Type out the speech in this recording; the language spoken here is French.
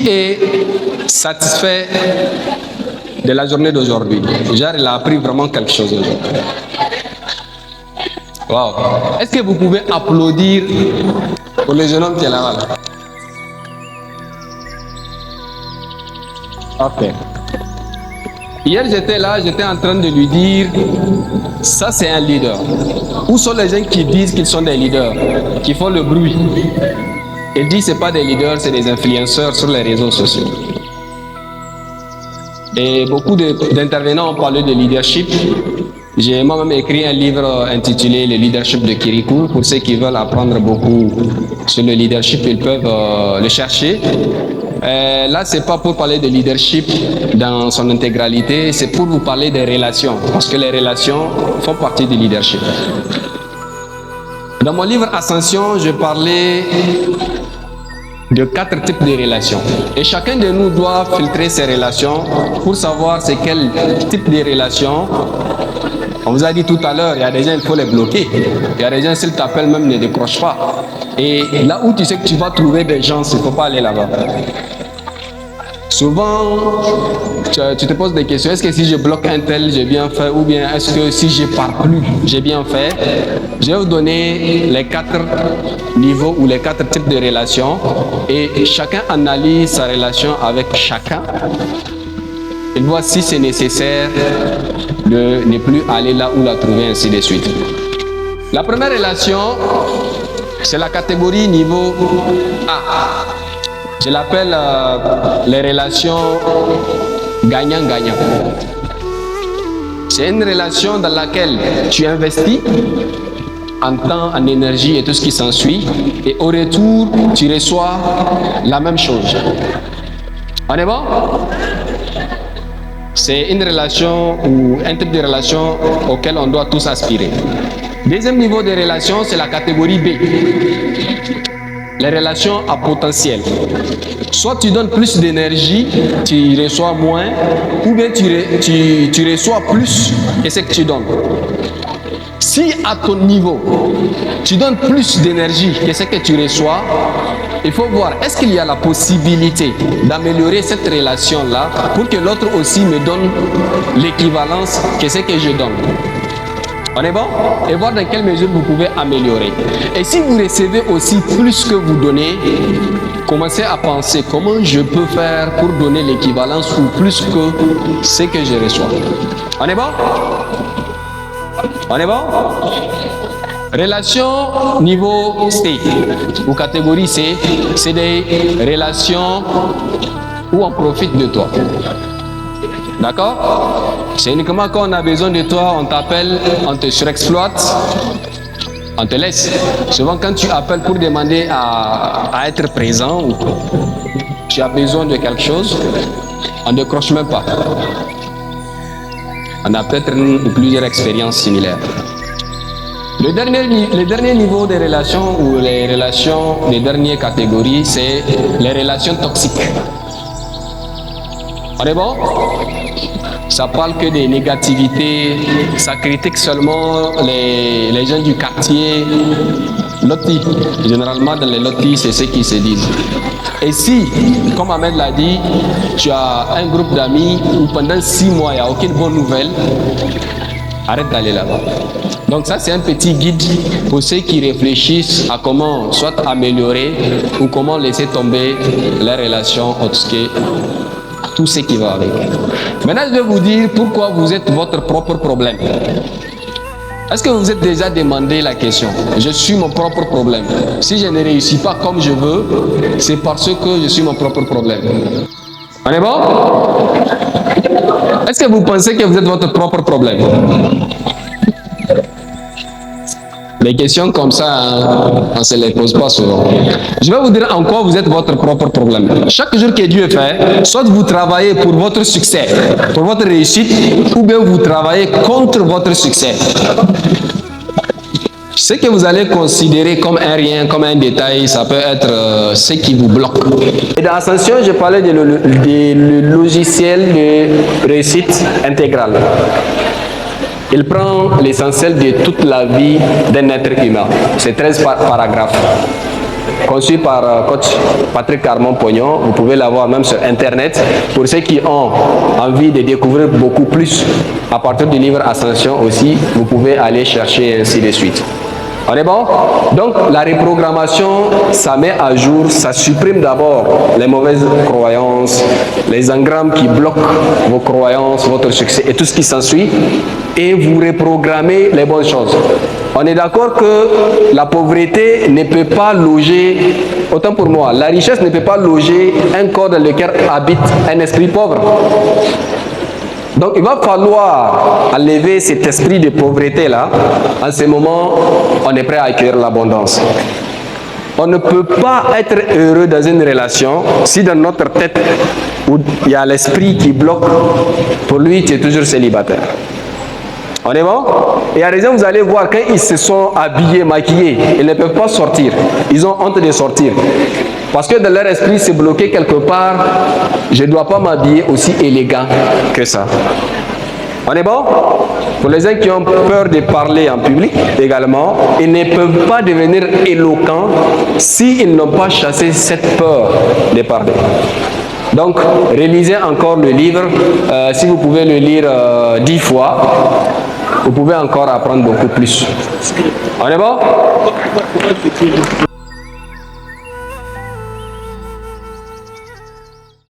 est satisfait de la journée d'aujourd'hui? Genre, il a appris vraiment quelque chose aujourd'hui. Wow. Est-ce que vous pouvez applaudir pour le jeune homme qui est là-bas? Ok. Hier, j'étais là, j'étais en train de lui dire, ça c'est un leader. Où sont les gens qui disent qu'ils sont des leaders, qui font le bruit? Il dit, c'est pas des leaders, c'est des influenceurs sur les réseaux sociaux. Et beaucoup d'intervenants ont parlé de leadership. J'ai moi-même écrit un livre intitulé Le leadership de Kirikou. Pour ceux qui veulent apprendre beaucoup sur le leadership, ils peuvent le chercher. Là, c'est pas pour parler de leadership dans son intégralité, c'est pour vous parler des relations, parce que les relations font partie du leadership. Dans mon livre Ascension, je parlais de 4 types de relations. Et chacun de nous doit filtrer ses relations pour savoir c'est quel type de relation. On vous a dit tout à l'heure, il y a des gens, il faut les bloquer. Il y a des gens, s'ils t'appellent même, ne décrochent pas. Et là où tu sais que tu vas trouver des gens, il ne faut pas aller là-bas. Souvent, tu te poses des questions. Est-ce que si je bloque un tel, j'ai bien fait? Ou bien est-ce que si je ne parle plus, j'ai bien fait? Je vais vous donner les 4 niveaux ou les 4 types de relations. Et chacun analyse sa relation avec chacun. Il voit si c'est nécessaire de ne plus aller là où la trouver, ainsi de suite. La première relation, c'est la catégorie niveau A. Je l'appelle les relations gagnant-gagnant. C'est une relation dans laquelle tu investis en temps, en énergie et tout ce qui s'ensuit, et au retour, tu reçois la même chose. On est bon? C'est une relation ou un type de relation auquel on doit tous aspirer. Deuxième niveau de relation, c'est la catégorie B. Les relations à potentiel. Soit tu donnes plus d'énergie, tu reçois moins, ou bien tu reçois plus que ce que tu donnes. Si à ton niveau, tu donnes plus d'énergie que ce que tu reçois, il faut voir, est-ce qu'il y a la possibilité d'améliorer cette relation-là pour que l'autre aussi me donne l'équivalence que ce que je donne. On est bon? Et voir dans quelle mesure vous pouvez améliorer. Et si vous recevez aussi plus que vous donnez, commencez à penser comment je peux faire pour donner l'équivalence ou plus que ce que je reçois. On est bon? On est bon? Relation niveau C ou catégorie C, c'est des relations où on profite de toi. D'accord? C'est uniquement quand on a besoin de toi, on t'appelle, on te surexploite, on te laisse. Souvent quand tu appelles pour demander à être présent ou tu as besoin de quelque chose, on ne décroche même pas. On a peut-être une ou plusieurs expériences similaires. Le dernier niveau des relations ou les relations des dernières catégories, c'est les relations toxiques. On est bon? Ça parle que des négativités, ça critique seulement les gens du quartier, lotis. Généralement dans les lotis, c'est ce qui se disent. Et si, comme Ahmed l'a dit, tu as un groupe d'amis où pendant 6 mois il n'y a aucune bonne nouvelle, arrête d'aller là-bas. Donc ça c'est un petit guide pour ceux qui réfléchissent à comment soit améliorer ou comment laisser tomber les relations autres que tout ce qui va avec. Maintenant je vais vous dire pourquoi vous êtes votre propre problème. Est-ce que vous vous êtes déjà demandé la question? Je suis mon propre problème. Si je ne réussis pas comme je veux, c'est parce que je suis mon propre problème. On est bon? Est-ce que vous pensez que vous êtes votre propre problème? Les questions comme ça, on ne se les pose pas souvent. Je vais vous dire en quoi vous êtes votre propre problème. Chaque jour que Dieu fait, soit vous travaillez pour votre succès, pour votre réussite, ou bien vous travaillez contre votre succès. Ce que vous allez considérer comme un rien, comme un détail, ça peut être ce qui vous bloque. Et dans Ascension, je parlais de le logiciel de réussite intégrale. Il prend l'essentiel de toute la vie d'un être humain. C'est 13 paragraphes. conçu par coach Patrick Carmon-Pognon. Vous pouvez l'avoir même sur Internet. Pour ceux qui ont envie de découvrir beaucoup plus à partir du livre Ascension aussi, vous pouvez aller chercher ainsi de suite. On est bon? Donc la reprogrammation, ça met à jour, ça supprime d'abord les mauvaises croyances, les engrammes qui bloquent vos croyances, votre succès et tout ce qui s'ensuit, et vous reprogrammez les bonnes choses. On est d'accord que la pauvreté ne peut pas loger, autant pour moi, la richesse ne peut pas loger un corps dans lequel habite un esprit pauvre. Donc il va falloir enlever cet esprit de pauvreté là. En ce moment, on est prêt à accueillir l'abondance. On ne peut pas être heureux dans une relation si dans notre tête où il y a l'esprit qui bloque, pour lui tu es toujours célibataire. On est bon? Et à raison, vous allez voir, quand ils se sont habillés, maquillés, ils ne peuvent pas sortir. Ils ont honte de sortir. Parce que dans leur esprit, c'est bloqué quelque part. Je ne dois pas m'habiller aussi élégant que ça. On est bon? Pour les gens qui ont peur de parler en public également, ils ne peuvent pas devenir éloquents s'ils n'ont pas chassé cette peur de parler. Donc, relisez encore le livre. Si vous pouvez le lire 10 fois, vous pouvez encore apprendre beaucoup plus. On est bon?